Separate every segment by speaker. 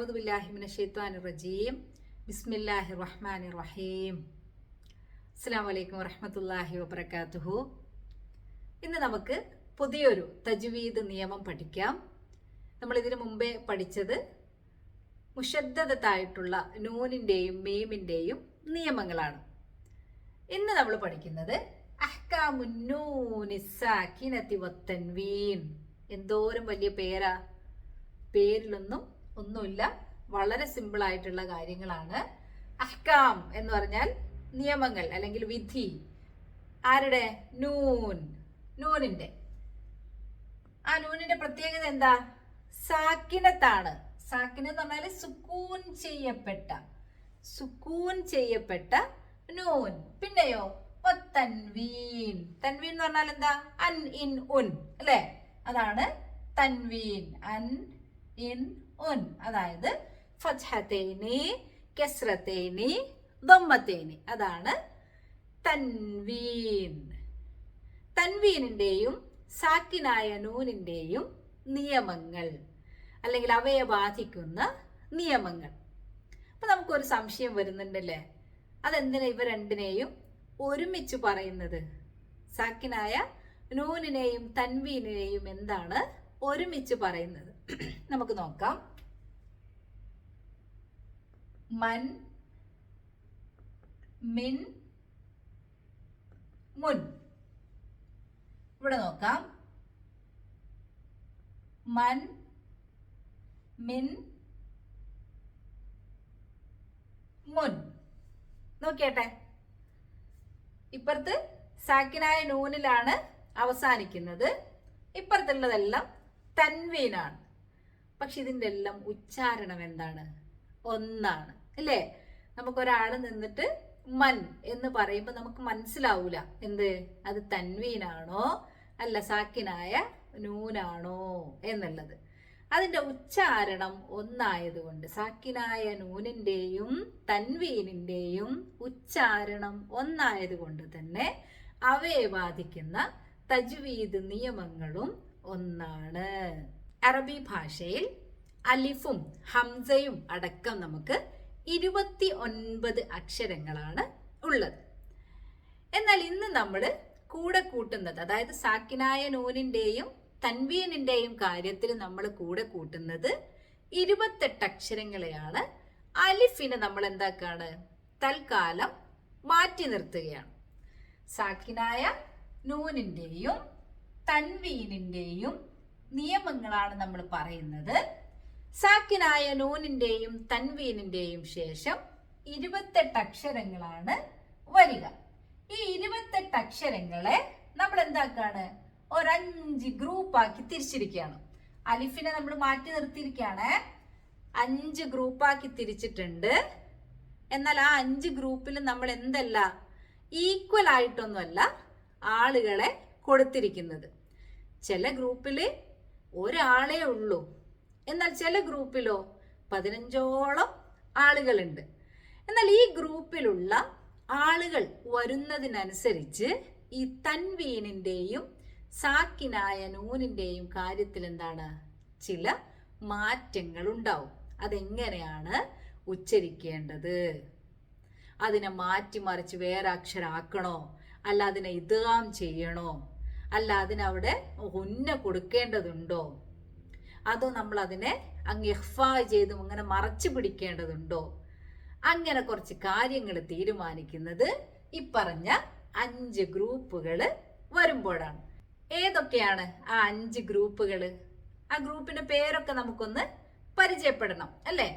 Speaker 1: അഊദു ബില്ലാഹി മിനശ് ശൈത്വാനിർ റജീം. ബിസ്മില്ലാഹിർ റഹ്മാനിർ റഹീം. അസ്സലാമു അലൈക്കും വറഹ്മത്തുള്ളാഹി വബറകാതുഹു. ഇന്ന് നമുക്ക് പുതിയൊരു തജ്വീദ് നിയമം പഠിക്കാം. നമ്മൾ ഇതിനു മുമ്പേ പഠിച്ചത് മുശദ്ദദത്തായിട്ടുള്ള നൂനിന്റെയും മീമിന്റെയും നിയമങ്ങളാണ്. ഇന്ന് നമ്മൾ പഠിക്കുന്നത് അഹ്കാമുൻ നൂനി സാകിനതി വത്തൻവീൻ. എന്തോരം വലിയ പേരാ! പേരിലൊന്നും ഒന്നുമില്ല, വളരെ സിമ്പിൾ ആയിട്ടുള്ള കാര്യങ്ങളാണ്. അഹ്കാം എന്ന് പറഞ്ഞാൽ നിയമങ്ങൾ അല്ലെങ്കിൽ വിധി. ആരുടെ? നൂനിന്റെ. ആ നൂനിന്റെ പ്രത്യേകത എന്താ? സാക്കിനത്താണ്. സാക്കിന എന്ന് പറഞ്ഞാൽ സുക്കൂൻ ചെയ്യപ്പെട്ട നൂൻ. പിന്നെയോ തൻവീൻ. തൻവീൻ എന്ന് പറഞ്ഞാൽ എന്താ? അൻ ഇൻ ഉൻ അല്ലെ? അതാണ് തൻവീൻ. അൻ ഇൻ ഉൻ, അതായത് ഫത്ഹതൈനി, കസ്റതൈനി, ദമ്മതൈനി, അതാണ് തൻവീൻ. തൻവീനിന്റെയും സാക്കിനായ നൂനിന്റെയും നിയമങ്ങൾ അല്ലെങ്കിൽ അവയെ ബാധിക്കുന്ന നിയമങ്ങൾ. അപ്പൊ നമുക്കൊരു സംശയം വരുന്നുണ്ടല്ലേ, അതെന്തിനാ ഇവ രണ്ടിനെയും ഒരുമിച്ച് പറയുന്നത്? സാക്കിനായ നൂനിനെയും തൻവീനിനെയും എന്താണ് ഒരുമിച്ച് പറയുന്നത്? നമുക്ക് നോക്കാം. മൻ, മിൻ, മുൻ. ഇവിടെ നോക്കാം. മൻ, മിൻ, മുൻ. നോക്കിയട്ടെ, ഇപ്പുറത്ത് സാക്കിനായ നൂനിലാണ് അവസാനിക്കുന്നത്, ഇപ്പുറത്തുള്ളതെല്ലാം തൻവീനാണ്. പക്ഷെ ഇതിൻ്റെ എല്ലാം ഉച്ചാരണം എന്താണ്? ഒന്നാണ് അല്ലേ? നമുക്കൊരാള് നിന്നിട്ട് മൻ എന്ന് പറയുമ്പോൾ നമുക്ക് മനസ്സിലാവൂല എന്ത് അത് തൻവീനാണോ അല്ല സാക്കിനായ നൂനാണോ എന്നുള്ളത്. അതിന്റെ ഉച്ചാരണം ഒന്നായതുകൊണ്ട്, സാക്കിനായ നൂനിന്റെയും തൻവീനിന്റെയും ഉച്ചാരണം ഒന്നായതുകൊണ്ട് തന്നെ അവയെ ബാധിക്കുന്ന തജ്വീദ് നിയമങ്ങളും ഒന്നാണ്. അറബി ഭാഷയിൽ അലിഫും ഹംസയും അടക്കം നമുക്ക് 29 അക്ഷരങ്ങളാണ് ഉള്ളത്. എന്നാൽ ഇന്ന് നമ്മൾ കൂടെ കൂട്ടുന്നത്, അതായത് സാക്കിനായ നൂനിന്റെയും തൻവീനിന്റെയും കാര്യത്തിൽ നമ്മൾ കൂടെ കൂട്ടുന്നത് 28 അക്ഷരങ്ങളെയാണ്. അലിഫിനെ നമ്മൾ എന്താക്കാണ്? തൽക്കാലം മാറ്റി നിർത്തുകയാണ്. സാക്കിനായ നൂനിന്റെയും തൻവീനിന്റെയും നിയമങ്ങളാണ് നമ്മൾ പറയുന്നത്. സാക്കിനായ നൂനിന്റെയും തൻവീനിന്റെയും ശേഷം 28 അക്ഷരങ്ങളാണ് വരിക. ഈ 28 അക്ഷരങ്ങളെ നമ്മൾ എന്താക്കാണ്? 5 ഗ്രൂപ്പാക്കി തിരിച്ചിരിക്കുകയാണ്. അലിഫിനെ നമ്മൾ മാറ്റി നിർത്തിയിരിക്കുകയാണ്. 5 ഗ്രൂപ്പാക്കി തിരിച്ചിട്ടുണ്ട്. എന്നാൽ ആ 5 ഗ്രൂപ്പിൽ നമ്മൾ എന്തല്ല, ഈക്വൽ ആയിട്ടൊന്നുമല്ല ആളുകളെ കൊടുത്തിരിക്കുന്നത്. ചില ഗ്രൂപ്പില് ഒരാളേ ഉള്ളൂ, എന്നാൽ ചില ഗ്രൂപ്പിലോ 15ഓളം ആളുകളുണ്ട്. എന്നാൽ ഈ ഗ്രൂപ്പിലുള്ള ആളുകൾ വരുന്നതിനനുസരിച്ച് ഈ തൻവീനിന്റെയും സാക്കിനായ നൂനിന്റെയും കാര്യത്തിൽ എന്താണ്? ചില മാറ്റങ്ങൾ ഉണ്ടാവും. അതെങ്ങനെയാണ് ഉച്ചരിക്കേണ്ടത്? അതിനെ മാറ്റിമറിച്ച് വേറെ അക്ഷരാക്കണോ, അല്ല അതിനെ ഇദ്ഗാം ചെയ്യണോ, അല്ല അതിനവിടെ ഉന്ന കൊടുക്കേണ്ടതുണ്ടോ, അതോ നമ്മൾ അതിനെ അങ്ങ് ഇഖ്ഫാ ചെയ്തും അങ്ങനെ മറച്ചു പിടിക്കേണ്ടതുണ്ടോ? അങ്ങനെ കുറച്ച് കാര്യങ്ങൾ തീരുമാനിക്കുന്നത് ഇപ്പറഞ്ഞ 5 ഗ്രൂപ്പുകൾ വരുമ്പോഴാണ്. ഏതൊക്കെയാണ് ആ 5 ഗ്രൂപ്പുകൾ? ആ ഗ്രൂപ്പിന്റെ പേരൊക്കെ നമുക്കൊന്ന് പരിചയപ്പെടണം അല്ലേ?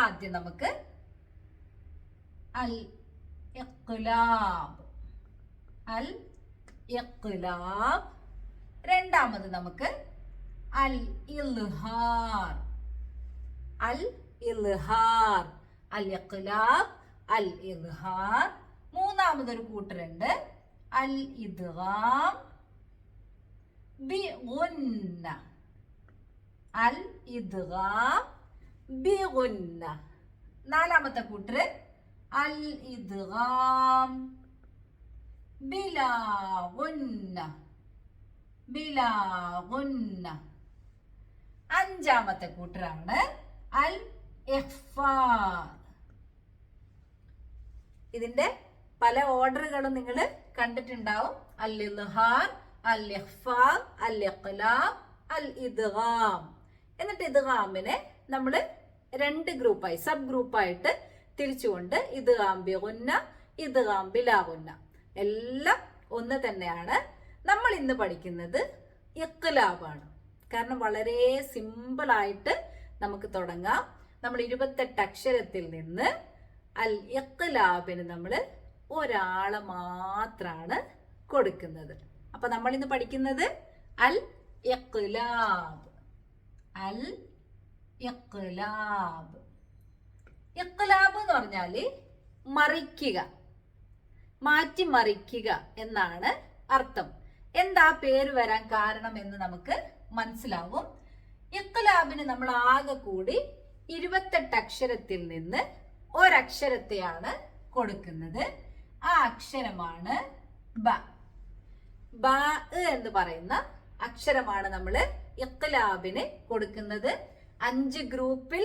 Speaker 1: ആദ്യം നമുക്ക് അൽ ഇഖ്ലാബ്. അൽ ഇഖ്ലാബ്. രണ്ടാമത് നമുക്ക് അൽ ഇൽഹാർ. അൽ ഇൽഹാർ. അൽ ഇഖ്ലാബ്, അൽ ഇൽഹാർ. മൂന്നാമതൊരു കൂട്ടരുണ്ട് അൽ ഇദ്ഗാം ബിഗുന്ന. അൽ ഇദ്ഗാം ബിഗുന്ന. നാലാമത്തെ കൂട്ടര് അൽ ഇദ്ഗാം ബിലാ ഗുന്ന. ബിലാ ഗുന്ന. അഞ്ചാമത്തെ കൂട്ടരാണ് അൽ ഇഖ്ഫാ. ഇതിന്റെ പല ഓർഡറുകളും നിങ്ങൾ കണ്ടിട്ടുണ്ടാവും. അൽ ഇദ്ഹാർ, അൽ ഇഖ്ഫാ, അൽ ഇഖ്ലാബ്, അൽ ഇദ്ഗാം. എന്നിട്ട് ഇദ്ഗാമിനെ നമ്മൾ രണ്ട് ഗ്രൂപ്പായി, സബ് ഗ്രൂപ്പായിട്ട് തിരിച്ചുകൊണ്ട് ഇദ്ഗാം ബിഗുന്ന, ഇദ്ഗാം ബിലാ ഗുന്ന, എല്ലാം ഒന്ന് തന്നെയാണ്. നമ്മൾ ഇന്ന് പഠിക്കുന്നത് ഇഖ്ലാബാണ്. കാരണം വളരെ സിമ്പിൾ ആയിട്ട് നമുക്ക് തുടങ്ങാം. നമ്മൾ 28 അക്ഷരത്തിൽ നിന്ന് അൽ ഇഖ്ലാബിന് നമ്മൾ ഒരാളെ മാത്രാണ് കൊടുക്കുന്നത്. അപ്പൊ നമ്മൾ ഇന്ന് പഠിക്കുന്നത് അൽ ഇഖ്ലാബ്. അൽ ഇഖ്ലാബ്. ഇഖ്ലാബ് എന്ന് പറഞ്ഞാല് മറിക്കുക, മാറ്റിമറിക്കുക എന്നാണ് അർത്ഥം. എന്താ പേര് വരാൻ കാരണം എന്ന് നമുക്ക് മനസ്സിലാവും. ഇഖ്ലാബിന് നമ്മൾ ആകെ കൂടി 28 അക്ഷരത്തിൽ നിന്ന് ഒരക്ഷരത്തെയാണ് കൊടുക്കുന്നത്. ആ അക്ഷരമാണ് ബ. ബ എന്ന് പറയുന്ന അക്ഷരമാണ് നമ്മൾ ഇഖ്ലാബിന് കൊടുക്കുന്നത്. 5 ഗ്രൂപ്പിൽ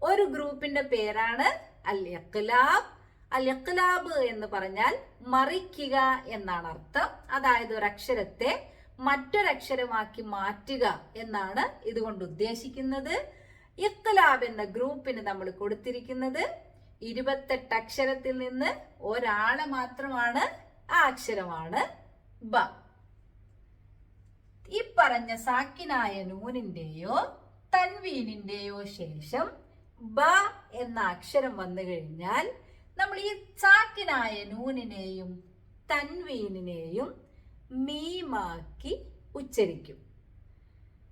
Speaker 1: ഒരു ഗ്രൂപ്പിന്റെ പേരാണ് അൽ ഇഖ്ലാബ്. അൽ ഇഖ്ലാബ് എന്ന് പറഞ്ഞാൽ മറിക്കുക എന്നാണ് അർത്ഥം. അതായത് ഒരക്ഷരത്തെ മറ്റൊരക്ഷരമാക്കി മാറ്റുക എന്നാണ് ഇതുകൊണ്ട് ഉദ്ദേശിക്കുന്നത്. ഇഖ്ലാബ് എന്ന ഗ്രൂപ്പിന് നമ്മൾ കൊടുത്തിരിക്കുന്നത് 28 അക്ഷരത്തിൽ നിന്ന് ഒരാളെ മാത്രമാണ്. ആ അക്ഷരമാണ് ബ. ഈ പറഞ്ഞ സാക്കിനായ നൂനിന്റെയോ തൻവീനിന്റെയോ ശേഷം ബ എന്ന അക്ഷരം വന്നു കഴിഞ്ഞാൽ നമ്മൾ ഈ സാക്കിനായ നൂനിനെയും തൻവീനിനെയും മീമാക്കി ഉച്ചരിക്കും.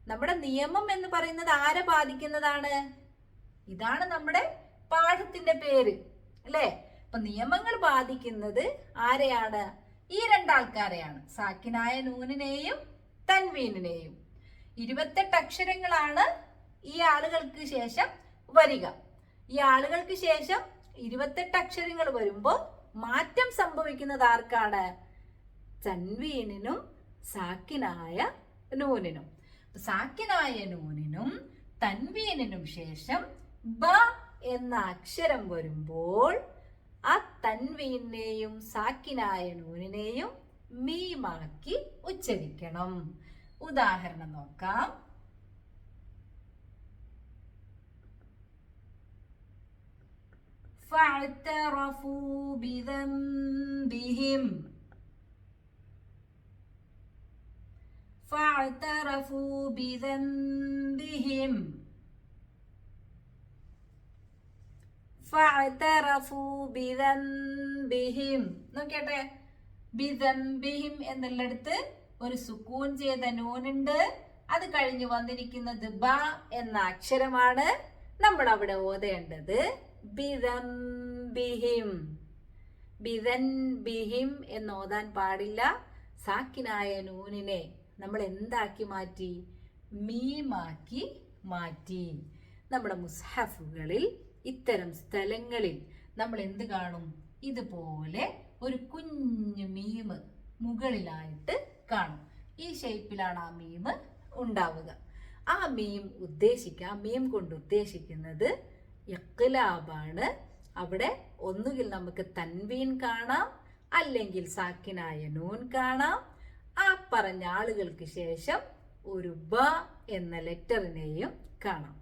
Speaker 1: നമ്മുടെ നിയമം എന്ന് പറയുന്നത് ആരെ ബാധിക്കുന്നതാണ്? ഇതാണ് നമ്മുടെ പാഠത്തിന്റെ പേര്, അല്ലേ? അപ്പൊ നിയമങ്ങൾ ബാധിക്കുന്നത് ആരെയാണ്? ഈ രണ്ടാൾക്കാരെയാണ്, സാക്കിനായ നൂനിനെയും തൻവീനിനെയും. 28 അക്ഷരങ്ങളാണ് ഈ ആളുകൾക്ക് ശേഷം വരിക. ഈ ആളുകൾക്ക് ശേഷം 28 അക്ഷരങ്ങൾ വരുമ്പോൾ മാറ്റം സംഭവിക്കുന്നത് ആർക്കാണ്? തൻവീനിനും സാക്കിനായ നൂനിനും. സാക്കിനായ നൂനിനും തൻവീനിനും ശേഷം ബ എന്ന അക്ഷരം വരുമ്പോൾ ആ തൻവീനെയും സാക്കിനായ നൂനിനെയും മീമാക്കി ഉച്ചരിക്കണം. ഉദാഹരണം നോക്കാം. ഫഅ്തറഫൂ ബിദംബിഹിം. ഫഅ്തറഫൂ ബിദംബിഹിം. ഫഅ്തറഫൂ ബിദംബിഹിം. നോക്കിയട്ടെ, ബിദംബിഹിം എന്നുള്ളിടത്ത് ഒരു സുക്കൂൻ ചെയ്ത നൂനുണ്ട്. അത് കഴിഞ്ഞ് വന്നിരിക്കുന്നത് ബ എന്ന അക്ഷരമാണ്. നമ്മൾ അവിടെ ഓതേണ്ടത് ബിദംബിഹിം. ബിദംബിഹിം എന്ന് ഓതാൻ പാടില്ല. സാക്കിനായ നൂനിനെ നമ്മൾ എന്താക്കി മാറ്റി? മീമാക്കി മാറ്റി. നമ്മുടെ മുസ്ഹഫുകളിൽ ഇത്തരം സ്ഥലങ്ങളിൽ നമ്മൾ എന്ത് കാണും? ഇതുപോലെ ഒരു കുഞ്ഞു മീമ് മുകളിലായിട്ട് കാണും. ഈ ഷേപ്പിലാണ് ആ മീമ് ഉണ്ടാവുക. ആ മീം കൊണ്ട് ഉദ്ദേശിക്കുന്നത് ഇഖ്ലാബാണ്. അവിടെ ഒന്നുകിൽ നമുക്ക് തൻവീൻ കാണാം, അല്ലെങ്കിൽ സാക്കിനായ നൂൻ കാണാം. ആ പറഞ്ഞ ആളുകൾക്ക് ശേഷം ഒരു ബ എന്ന ലെറ്ററിനെയും കാണാം.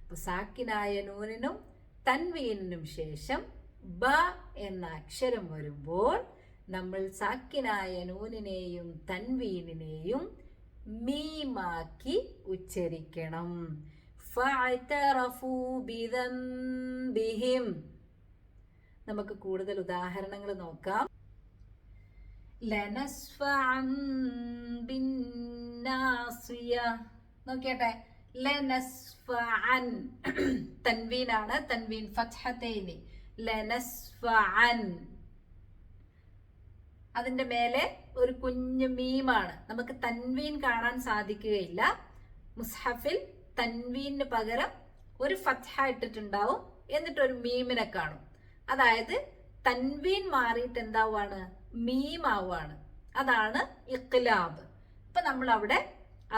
Speaker 1: അപ്പൊ സാക്കിനായ നൂനിനും തൻവീനിനും ശേഷം ബ എന്ന അക്ഷരം വരുമ്പോൾ നമ്മൾ സാക്കിനായ നൂനിനെയും തൻവീനിനെയും മീമാക്കി ഉച്ചരിക്കണം. ഫഅ്തറഫൂ ബിദംബിഹിം. നമുക്ക് കൂടുതൽ ഉദാഹരണങ്ങൾ നോക്കാം. ലനസ്ഫഅൻ ബിന്നാസിയ. നോക്കിയട്ടെ, ലനസ്ഫഅൻ തൻവീനാണ്, തൻവീൻ ഫത്ഹതൈനി. ലനസ്ഫഅൻ. അതിന്റെ മേലെ ഒരു കുഞ്ഞു മീമാണ്. നമുക്ക് തൻവീൻ കാണാൻ സാധിക്കുകയില്ല. മുസ്ഹഫിൽ തൻവീന് പകരം ഒരു ഫത്ഹ ഇട്ടിട്ടുണ്ടാവും, എന്നിട്ട് ഒരു മീമിനെ കാണും. അതായത് തൻവീൻ മാറിയിട്ട് എന്താവാണ്? മീമാവാണ്. അതാണ് ഇഖ്ലാബ്. അപ്പൊ നമ്മൾ അവിടെ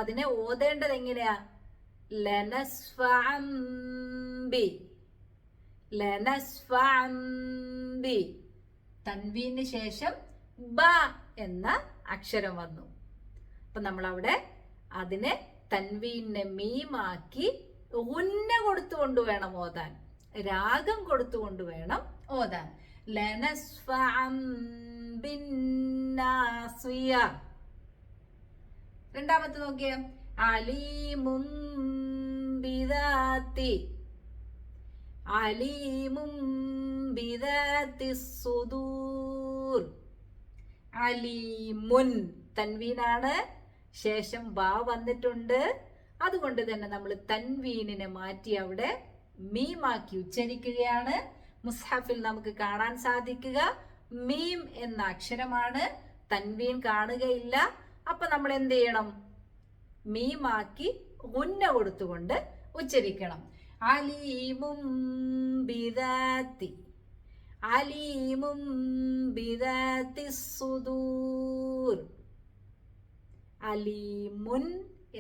Speaker 1: അതിനെ ഓതേണ്ടത് എങ്ങനെയാ? ലനസ്ഫഅൻ ബി, ലനസ്ഫഅൻ ബി. തൻവീന് ശേഷം ബ എന്ന അക്ഷരം വന്നു. അപ്പൊ നമ്മളവിടെ അതിനെ തൻവീനെ മീമാക്കി ഉന്ന കൊടുത്തുകൊണ്ട് വേണം ഓതാൻ, രാഗം കൊടുത്തുകൊണ്ട് വേണം ഓതാൻ. ലനസ്ഫഅൻ ബിന്നാസിയ. രണ്ടാമത്തെ നോക്കിയേ, അലീമും ബിദാത്തി, അലീമും ബിദാത്തി സുദൂർ. അലീമുൻ തൻവീനാണ്, ശേഷം ബാ വന്നിട്ടുണ്ട്. അതുകൊണ്ട് തന്നെ നമ്മൾ തൻവീനിനെ മാറ്റി അവിടെ മീമാക്കി ഉച്ചരിക്കുകയാണ്. മുസ്ഹഫിൽ നമുക്ക് കാണാൻ സാധിക്കുക മീം എന്ന അക്ഷരമാണ്, തൻവീൻ കാണുകയില്ല. അപ്പൊ നമ്മൾ എന്ത് ചെയ്യണം? മീമാക്കി ഉന്ന കൊടുത്തുകൊണ്ട് ഉച്ചരിക്കണം. അലീമും ബിദാത്തി, അലീമും ബിദാത്തി സുദൂർ. അലീമുൻ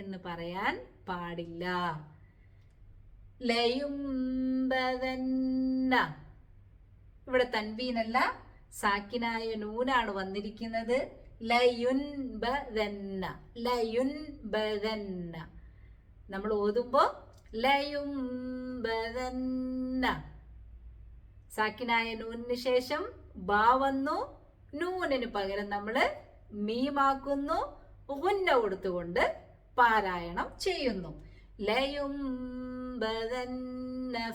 Speaker 1: എന്ന് പറയാൻ പാടില്ല. ലയുംബദന്ന, ഇവിടെ തൻവീനല്ല, സാക്കിനായ നൂനാണ് വന്നിരിക്കുന്നത്. ലയുൻബദന്ന, ലയുൻബദന്ന. നമ്മൾ ഓതുമ്പോ ലയുംബദന്ന, സാക്കിനായ നൂനിന് ശേഷം ബാ വന്നു, നൂനിന് പകരം നമ്മൾ മീമാക്കുന്നു, ഉന്ന കൊടുത്തുകൊണ്ട് പാരായണം ചെയ്യുന്നു. ലയുംബദന്ന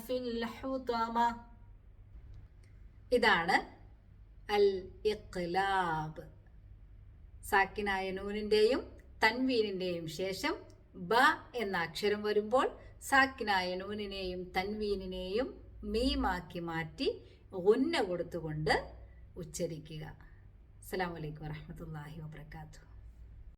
Speaker 1: ഫിൽ ഹുതമ. ഇതാണ് അൽ ഇഖ്ലാബ്. സാക്കിനായ നൂനിന്റെയും തൻവീനിന്റെയും ശേഷം ബ എന്ന അക്ഷരം വരുമ്പോൾ സാക്കിനായ നൂനിനെയും തൻവീനിനെയും മീമാക്കി മാറ്റി ഉന്ന കൊടുത്തുകൊണ്ട് ഉച്ചരിക്കുക. അസ്സലാമു അലൈക്കും വറഹ്മത്തുള്ളാഹി വബറകാതുഹു.